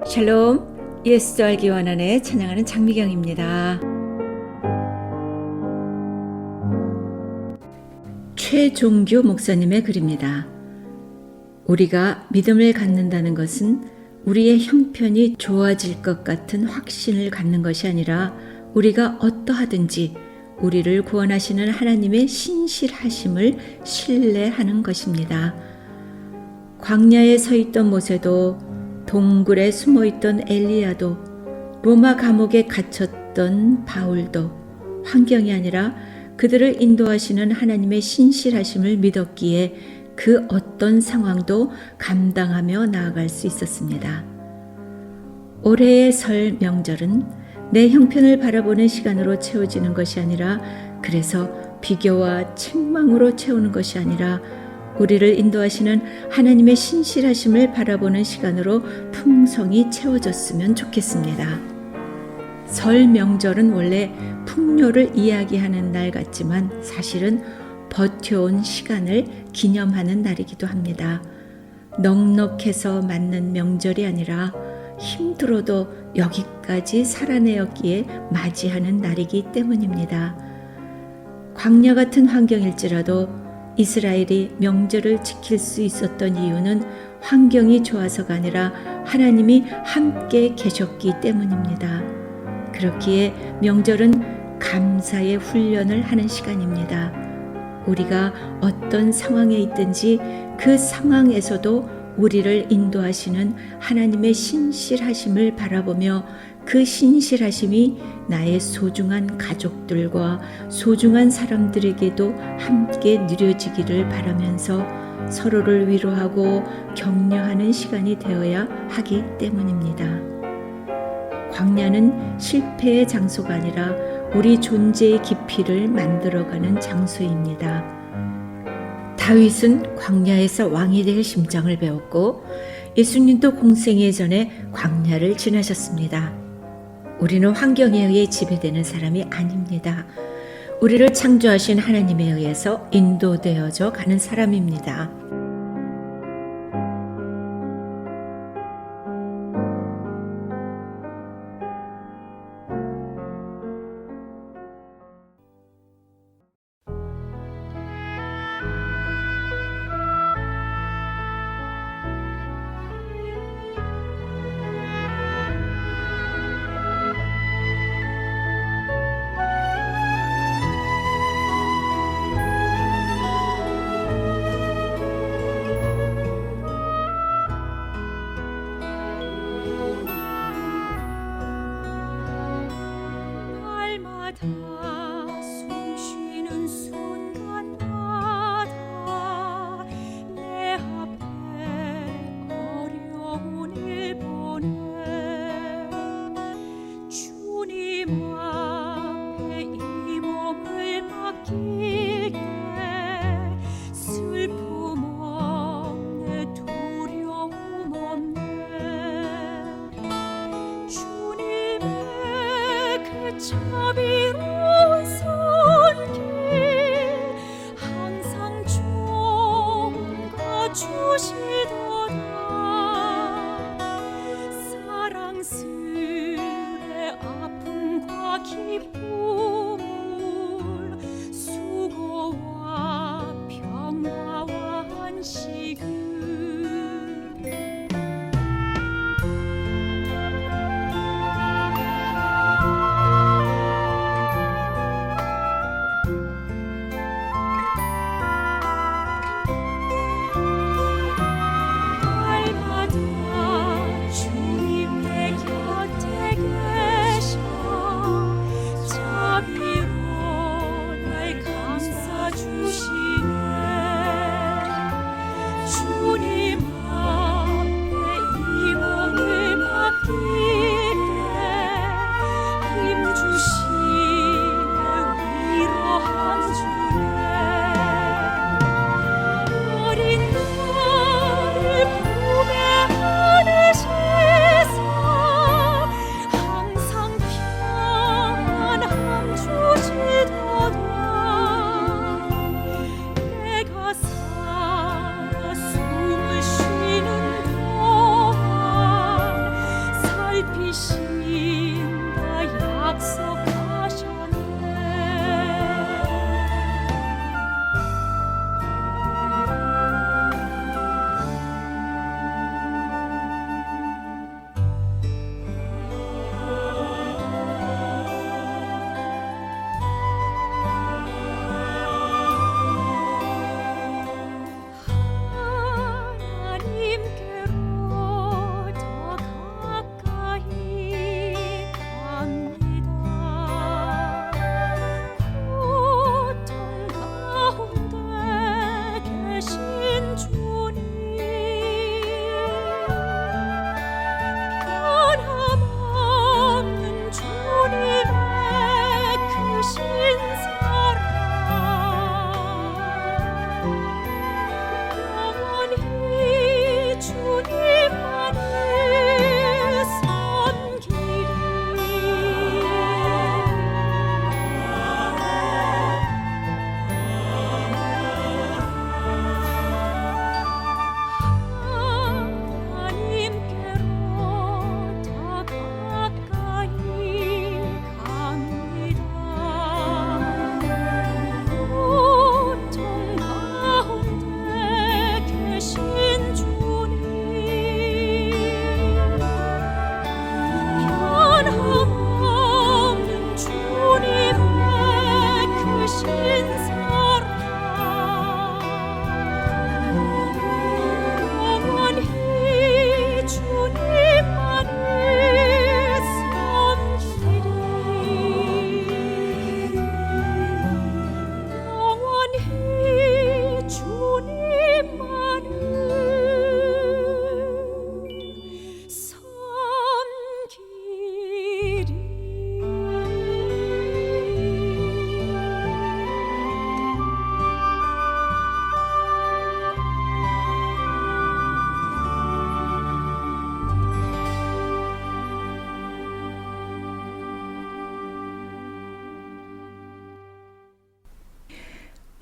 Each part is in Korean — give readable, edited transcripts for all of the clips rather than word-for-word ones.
샬롬, 예수 알기 원하네 찬양하는 장미경입니다. 최종규 목사님의 글입니다. 우리가 믿음을 갖는다는 것은 우리의 형편이 좋아질 것 같은 확신을 갖는 것이 아니라 우리가 어떠하든지 우리를 구원하시는 하나님의 신실하심을 신뢰하는 것입니다. 광야에 서 있던 모세도, 동굴에 숨어있던 엘리야도, 로마 감옥에 갇혔던 바울도 환경이 아니라 그들을 인도하시는 하나님의 신실하심을 믿었기에 그 어떤 상황도 감당하며 나아갈 수 있었습니다. 올해의 설 명절은 내 형편을 바라보는 시간으로 채워지는 것이 아니라, 그래서 비교와 책망으로 채우는 것이 아니라 우리를 인도하시는 하나님의 신실하심을 바라보는 시간으로 풍성히 채워졌으면 좋겠습니다. 설 명절은 원래 풍요를 이야기하는 날 같지만 사실은 버텨온 시간을 기념하는 날이기도 합니다. 넉넉해서 맞는 명절이 아니라 힘들어도 여기까지 살아내었기에 맞이하는 날이기 때문입니다. 광야 같은 환경일지라도 이스라엘이 명절을 지킬 수 있었던 이유는 환경이 좋아서가 아니라 하나님이 함께 계셨기 때문입니다. 그렇기에 명절은 감사의 훈련을 하는 시간입니다. 우리가 어떤 상황에 있든지 그 상황에서도 우리를 인도하시는 하나님의 신실하심을 바라보며 그 신실하심이 나의 소중한 가족들과 소중한 사람들에게도 함께 누려지기를 바라면서 서로를 위로하고 격려하는 시간이 되어야 하기 때문입니다. 광야는 실패의 장소가 아니라 우리 존재의 깊이를 만들어가는 장소입니다. 다윗은 광야에서 왕이 될 심정을 배웠고 예수님도 공생애 전에 광야를 지나셨습니다. 우리는 환경에 의해 지배되는 사람이 아닙니다. 우리를 창조하신 하나님에 의해서 인도되어져 가는 사람입니다.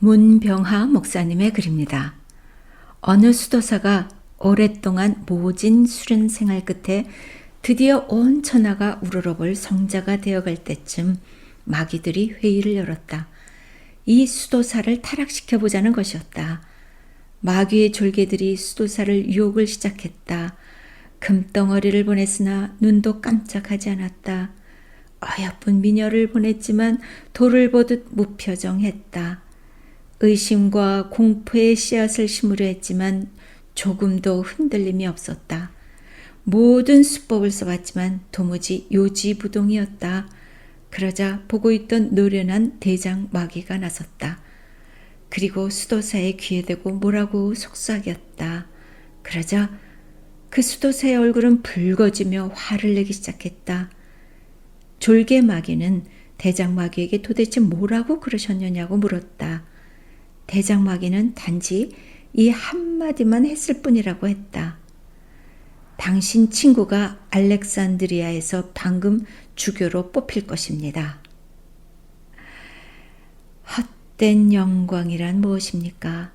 문병하 목사님의 글입니다. 어느 수도사가 오랫동안 모진 수련 생활 끝에 드디어 온 천하가 우러러볼 성자가 되어갈 때쯤 마귀들이 회의를 열었다. 이 수도사를 타락시켜보자는 것이었다. 마귀의 졸개들이 수도사를 유혹을 시작했다. 금덩어리를 보냈으나 눈도 깜짝하지 않았다. 어여쁜 미녀를 보냈지만 돌을 보듯 무표정했다. 의심과 공포의 씨앗을 심으려 했지만 조금도 흔들림이 없었다. 모든 수법을 써봤지만 도무지 요지부동이었다. 그러자 보고 있던 노련한 대장 마귀가 나섰다. 그리고 수도사의 귀에 대고 뭐라고 속삭였다. 그러자 그 수도사의 얼굴은 붉어지며 화를 내기 시작했다. 졸개 마귀는 대장 마귀에게 도대체 뭐라고 그러셨느냐고 물었다. 대장 마귀는 단지 이 한마디만 했을 뿐이라고 했다. 당신 친구가 알렉산드리아에서 방금 주교로 뽑힐 것입니다. 헛된 영광이란 무엇입니까?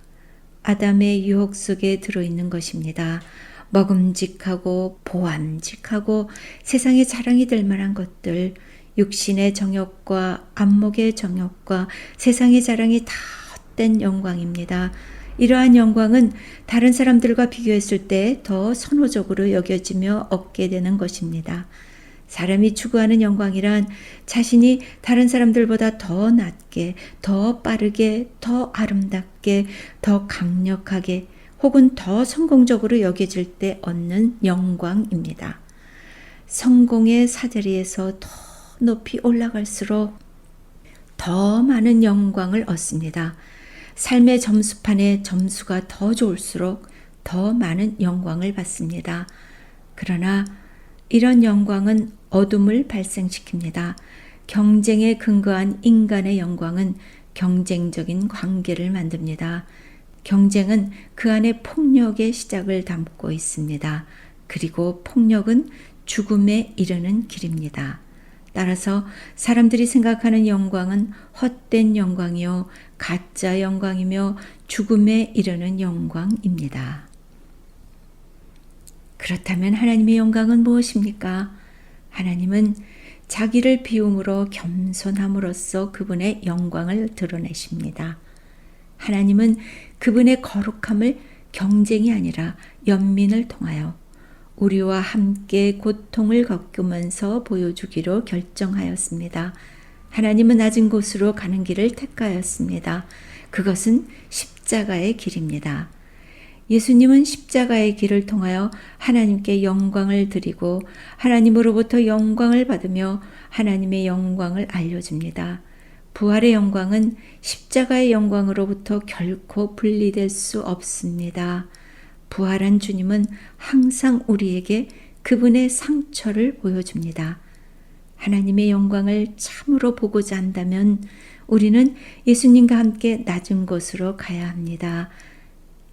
아담의 유혹 속에 들어있는 것입니다. 먹음직하고 보암직하고 세상에 자랑이 될 만한 것들, 육신의 정욕과 안목의 정욕과 세상의 자랑이 다 헛된 영광입니다. 이러한 영광은 다른 사람들과 비교했을 때 더 선호적으로 여겨지며 얻게 되는 것입니다. 사람이 추구하는 영광이란 자신이 다른 사람들보다 더 낫게, 더 빠르게, 더 아름답게, 더 강력하게 혹은 더 성공적으로 여겨질 때 얻는 영광입니다. 성공의 사다리에서 더 높이 올라갈수록 더 많은 영광을 얻습니다. 삶의 점수판에 점수가 더 좋을수록 더 많은 영광을 받습니다. 그러나 이런 영광은 어둠을 발생시킵니다. 경쟁에 근거한 인간의 영광은 경쟁적인 관계를 만듭니다. 경쟁은 그 안에 폭력의 시작을 담고 있습니다. 그리고 폭력은 죽음에 이르는 길입니다. 따라서 사람들이 생각하는 영광은 헛된 영광이요, 가짜 영광이며 죽음에 이르는 영광입니다. 그렇다면 하나님의 영광은 무엇입니까? 하나님은 자기를 비움으로 겸손함으로써 그분의 영광을 드러내십니다. 하나님은 그분의 거룩함을 경쟁이 아니라 연민을 통하여 우리와 함께 고통을 겪으면서 보여주기로 결정하였습니다. 하나님은 낮은 곳으로 가는 길을 택하였습니다. 그것은 십자가의 길입니다. 예수님은 십자가의 길을 통하여 하나님께 영광을 드리고 하나님으로부터 영광을 받으며 하나님의 영광을 알려줍니다. 부활의 영광은 십자가의 영광으로부터 결코 분리될 수 없습니다. 부활한 주님은 항상 우리에게 그분의 상처를 보여줍니다. 하나님의 영광을 참으로 보고자 한다면 우리는 예수님과 함께 낮은 곳으로 가야 합니다.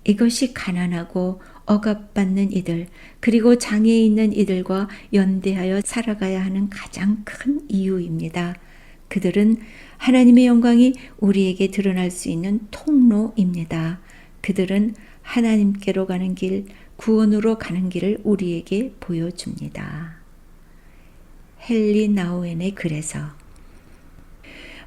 이것이 가난하고 억압받는 이들, 그리고 장애에 있는 이들과 연대하여 살아가야 하는 가장 큰 이유입니다. 그들은 하나님의 영광이 우리에게 드러날 수 있는 통로입니다. 그들은 하나님께로 가는 길, 구원으로 가는 길을 우리에게 보여줍니다. 헨리 나우엔의 글에서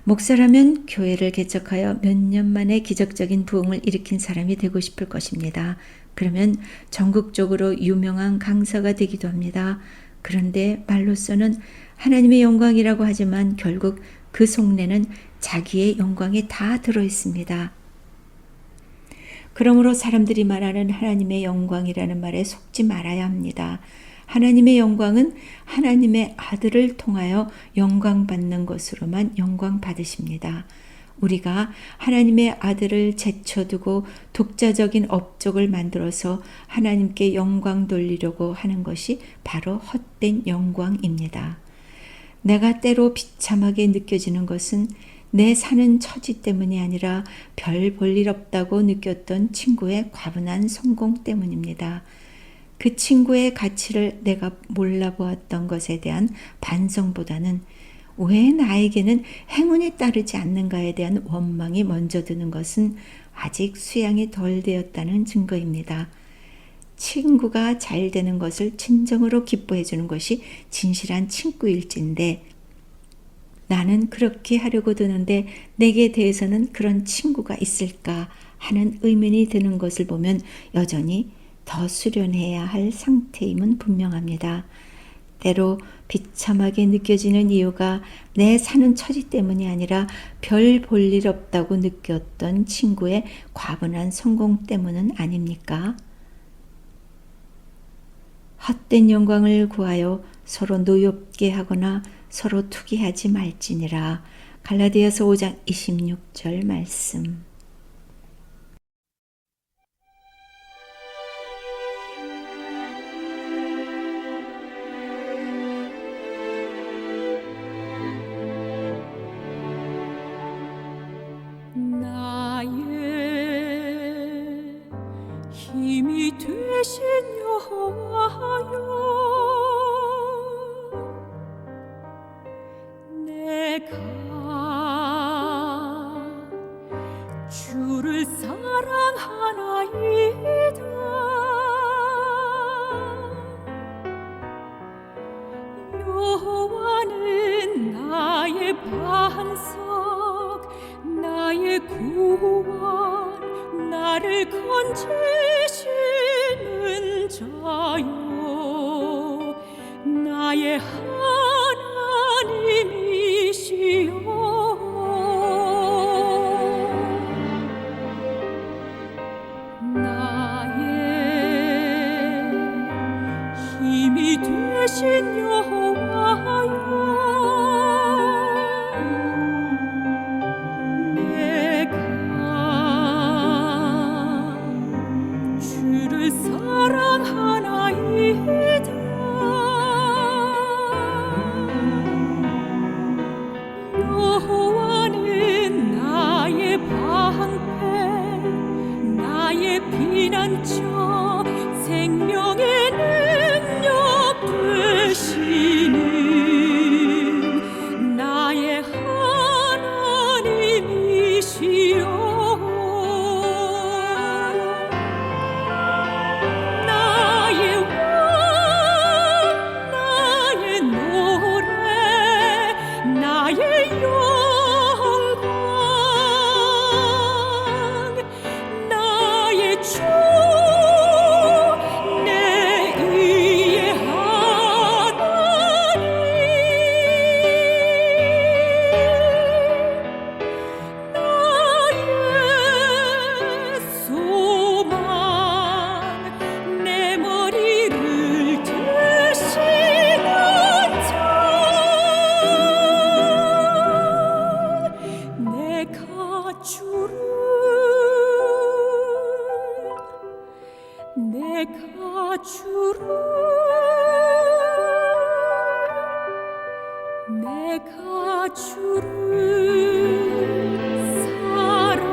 목사라면 교회를 개척하여 몇 년 만에 기적적인 부흥을 일으킨 사람이 되고 싶을 것입니다. 그러면 전국적으로 유명한 강사가 되기도 합니다. 그런데 말로서는 하나님의 영광이라고 하지만 결국 그 속내는 자기의 영광이 다 들어있습니다. 그러므로 사람들이 말하는 하나님의 영광이라는 말에 속지 말아야 합니다. 하나님의 영광은 하나님의 아들을 통하여 영광받는 것으로만 영광받으십니다. 우리가 하나님의 아들을 제쳐두고 독자적인 업적을 만들어서 하나님께 영광 돌리려고 하는 것이 바로 헛된 영광입니다. 내가 때로 비참하게 느껴지는 것은 내 사는 처지 때문이 아니라 별 볼일 없다고 느꼈던 친구의 과분한 성공 때문입니다. 그 친구의 가치를 내가 몰라보았던 것에 대한 반성보다는 왜 나에게는 행운이 따르지 않는가에 대한 원망이 먼저 드는 것은 아직 수양이 덜 되었다는 증거입니다. 친구가 잘 되는 것을 진정으로 기뻐해 주는 것이 진실한 친구일진데, 나는 그렇게 하려고 드는데 내게 대해서는 그런 친구가 있을까 하는 의문이 드는 것을 보면 여전히 더 수련해야 할 상태임은 분명합니다. 때로 비참하게 느껴지는 이유가 내 사는 처지 때문이 아니라 별 볼 일 없다고 느꼈던 친구의 과분한 성공 때문은 아닙니까? 헛된 영광을 구하여 서로 노엽게 하거나 서로 투기하지 말지니라. 갈라디아서 5장 26절 말씀. 나의 힘이 되신 여호와여, 내가 주를 사랑하나이다. 여호와는 나의 반석, 나의 구원, 나를 건지시는 자요, 나의 하나님이시여. 나의 힘이 되신 여호와여, 내가 주를 사랑하나이다. 여호와는 나의 방패, 나의 피난처, 생명의 능력 되시는 나의 하나님이시여. 나의 왕, 나의 노래, 나의 영광, 나의 주, 내 의의 하나님, 나의 소망, 내 머리를 드시는 자, 내가 주를 사랑하나이다.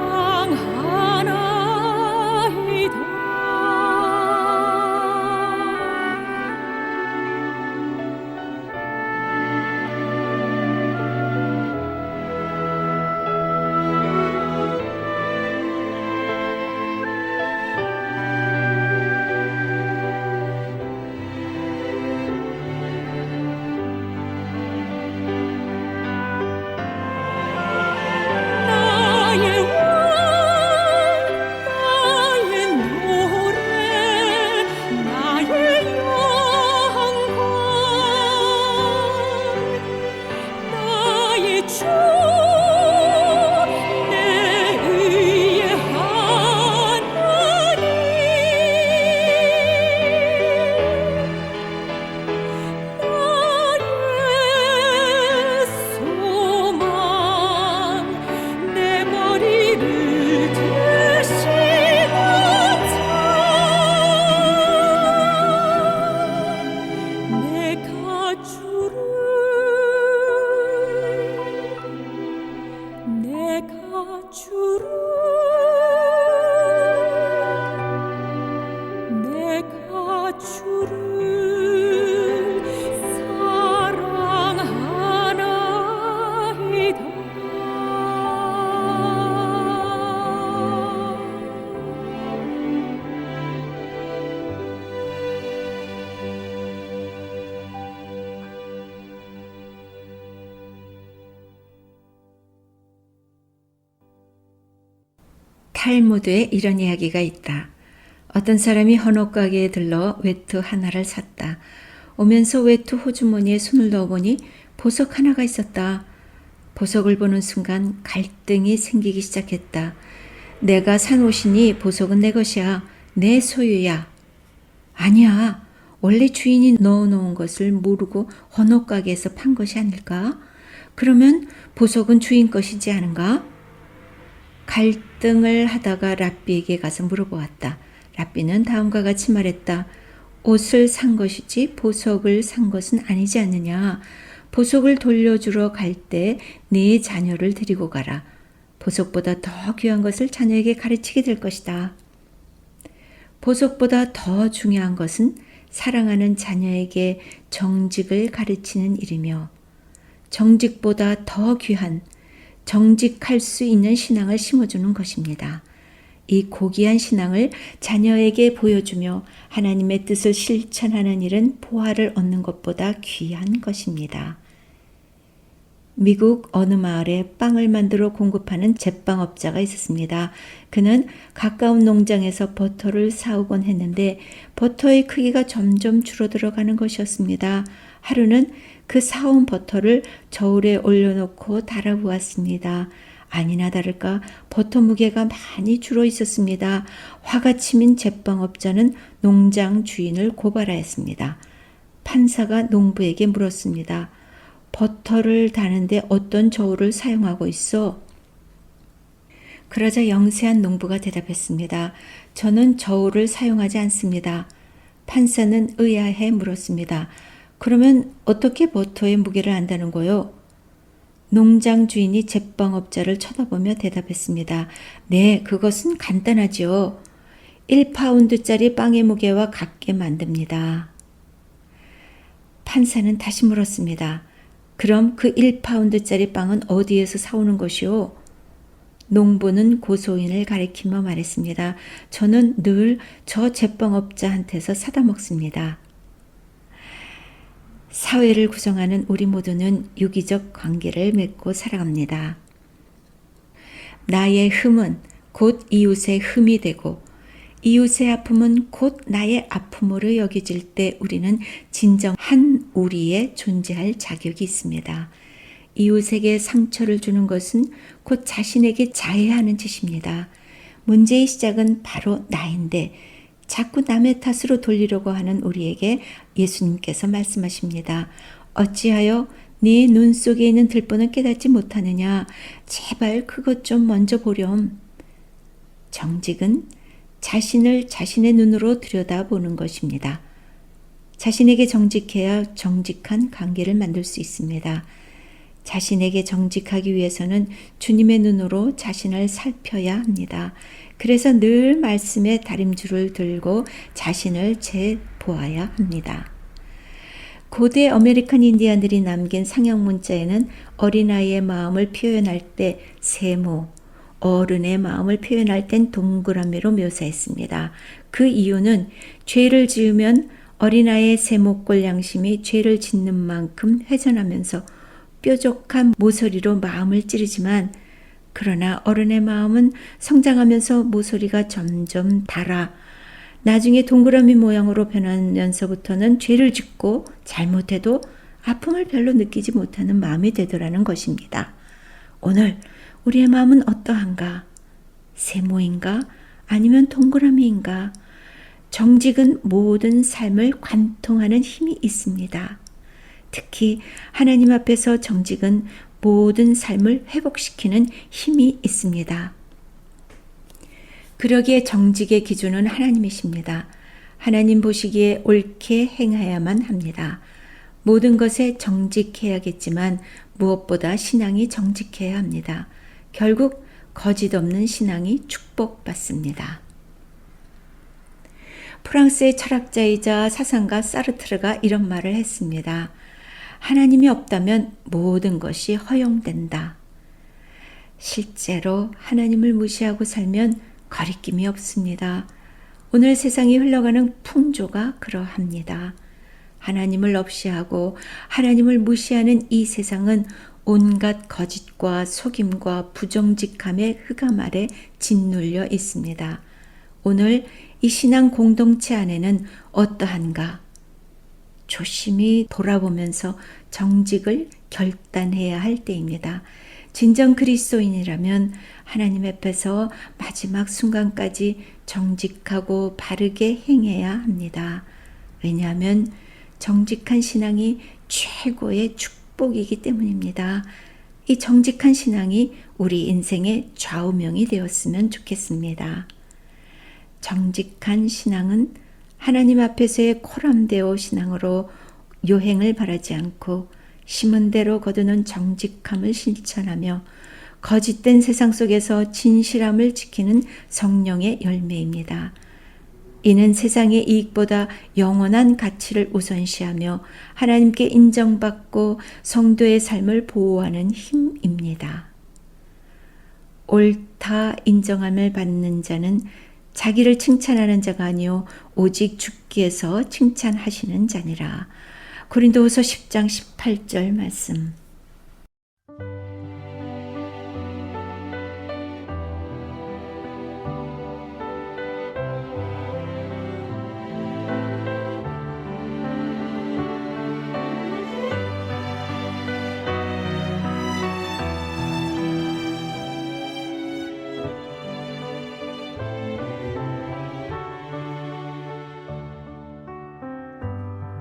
탈무드에 이런 이야기가 있다. 어떤 사람이 헌옷 가게에 들러 외투 하나를 샀다. 오면서 외투 호주머니에 손을 넣어보니 보석 하나가 있었다. 보석을 보는 순간 갈등이 생기기 시작했다. 내가 산 옷이니 보석은 내 것이야. 내 소유야. 아니야. 원래 주인이 넣어놓은 것을 모르고 헌옷 가게에서 판 것이 아닐까? 그러면 보석은 주인 것이지 않은가? 갈등을 하다가 랍비에게 가서 물어보았다. 랍비는 다음과 같이 말했다. 옷을 산 것이지 보석을 산 것은 아니지 않느냐. 보석을 돌려주러 갈 때 네 자녀를 데리고 가라. 보석보다 더 귀한 것을 자녀에게 가르치게 될 것이다. 보석보다 더 중요한 것은 사랑하는 자녀에게 정직을 가르치는 일이며 정직보다 더 귀한 정직할 수 있는 신앙을 심어주는 것입니다. 이 고귀한 신앙을 자녀에게 보여주며 하나님의 뜻을 실천하는 일은 보화를 얻는 것보다 귀한 것입니다. 미국 어느 마을에 빵을 만들어 공급하는 제빵업자가 있었습니다. 그는 가까운 농장에서 버터를 사오곤 했는데 버터의 크기가 점점 줄어들어가는 것이었습니다. 하루는 그 사온 버터를 저울에 올려놓고 달아보았습니다. 아니나 다를까 버터 무게가 많이 줄어 있었습니다. 화가 치민 제빵업자는 농장 주인을 고발하였습니다. 판사가 농부에게 물었습니다. 버터를 다는데 어떤 저울을 사용하고 있어? 그러자 영세한 농부가 대답했습니다. 저는 저울을 사용하지 않습니다. 판사는 의아해 물었습니다. 그러면 어떻게 버터의 무게를 안다는 거요? 농장 주인이 제빵업자를 쳐다보며 대답했습니다. 네, 그것은 간단하지요. 1파운드짜리 빵의 무게와 같게 만듭니다. 판사는 다시 물었습니다. 그럼 그 1파운드짜리 빵은 어디에서 사오는 것이오? 농부는 고소인을 가리키며 말했습니다. 저는 늘 저 제빵업자한테서 사다 먹습니다. 사회를 구성하는 우리 모두는 유기적 관계를 맺고 살아갑니다. 나의 흠은 곧 이웃의 흠이 되고 이웃의 아픔은 곧 나의 아픔으로 여겨질 때 우리는 진정한 우리의 존재할 자격이 있습니다. 이웃에게 상처를 주는 것은 곧 자신에게 자해하는 짓입니다. 문제의 시작은 바로 나인데 자꾸 남의 탓으로 돌리려고 하는 우리에게 예수님께서 말씀하십니다. 어찌하여 네 눈 속에 있는 들보는 깨닫지 못하느냐. 제발 그것 좀 먼저 보렴. 정직은 자신을 자신의 눈으로 들여다보는 것입니다. 자신에게 정직해야 정직한 관계를 만들 수 있습니다. 자신에게 정직하기 위해서는 주님의 눈으로 자신을 살펴야 합니다. 그래서 늘 말씀의 다림줄을 들고 자신을 재보아야 합니다. 고대 아메리칸 인디안들이 남긴 상형 문자에는 어린아이의 마음을 표현할 때 세모, 어른의 마음을 표현할 땐 동그라미로 묘사했습니다. 그 이유는 죄를 지으면 어린아이의 세모꼴 양심이 죄를 짓는 만큼 회전하면서 뾰족한 모서리로 마음을 찌르지만 그러나 어른의 마음은 성장하면서 모서리가 점점 닳아 나중에 동그라미 모양으로 변하면서부터는 죄를 짓고 잘못해도 아픔을 별로 느끼지 못하는 마음이 되더라는 것입니다. 오늘 우리의 마음은 어떠한가? 세모인가? 아니면 동그라미인가? 정직은 모든 삶을 관통하는 힘이 있습니다. 특히 하나님 앞에서 정직은 모든 삶을 회복시키는 힘이 있습니다. 그러기에 정직의 기준은 하나님이십니다. 하나님 보시기에 옳게 행해야만 합니다. 모든 것에 정직해야겠지만 무엇보다 신앙이 정직해야 합니다. 결국 거짓 없는 신앙이 축복받습니다. 프랑스의 철학자이자 사상가 사르트르가 이런 말을 했습니다. 하나님이 없다면 모든 것이 허용된다. 실제로 하나님을 무시하고 살면 거리낌이 없습니다. 오늘 세상이 흘러가는 풍조가 그러합니다. 하나님을 없이하고 하나님을 무시하는 이 세상은 온갖 거짓과 속임과 부정직함의 흑암 아래 짓눌려 있습니다. 오늘 이 신앙 공동체 안에는 어떠한가? 조심히 돌아보면서 정직을 결단해야 할 때입니다. 진정 그리스도인이라면 하나님 앞에서 마지막 순간까지 정직하고 바르게 행해야 합니다. 왜냐하면 정직한 신앙이 최고의 축복이기 때문입니다. 이 정직한 신앙이 우리 인생의 좌우명이 되었으면 좋겠습니다. 정직한 신앙은 하나님 앞에서의 코람데오 신앙으로 요행을 바라지 않고 심은 대로 거두는 정직함을 실천하며 거짓된 세상 속에서 진실함을 지키는 성령의 열매입니다. 이는 세상의 이익보다 영원한 가치를 우선시하며 하나님께 인정받고 성도의 삶을 보호하는 힘입니다. 옳다 인정함을 받는 자는 자기를 칭찬하는 자가 아니요 오직 주께서 칭찬하시는 자니라. 고린도후서 10장 18절 말씀.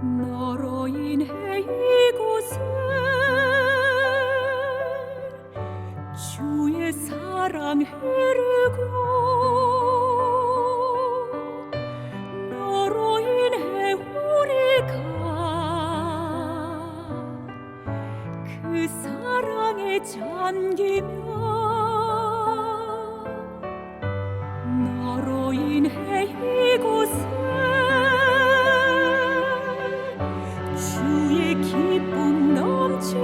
너로 인해 이곳에 주의 사랑 흐르고 너로 인해 우리가 그 사랑에 잠기며 너로 인해 이곳에 주의 기쁨 넘치고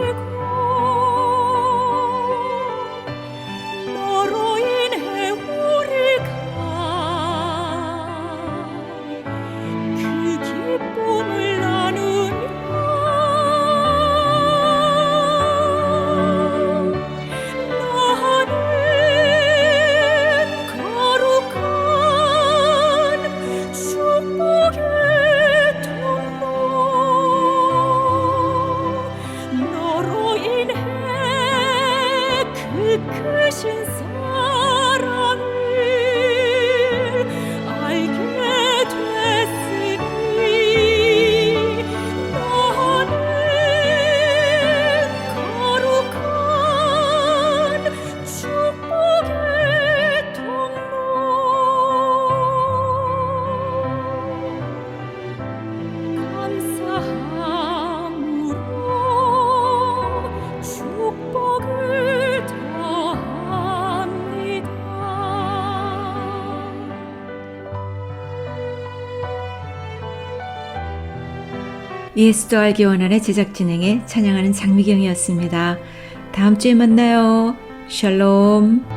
너로 인해 우리가 그 기쁨을 나누며 나는 거룩한 축복의 너로 인해 그 크신 사랑을 알게 됐으니 너는 거룩한 축복의 통로 감사함으로 축복을 더합니다. 예수도 알기 원하는 제작 진행에 찬양하는 장미경이었습니다. 다음 주에 만나요. 샬롬.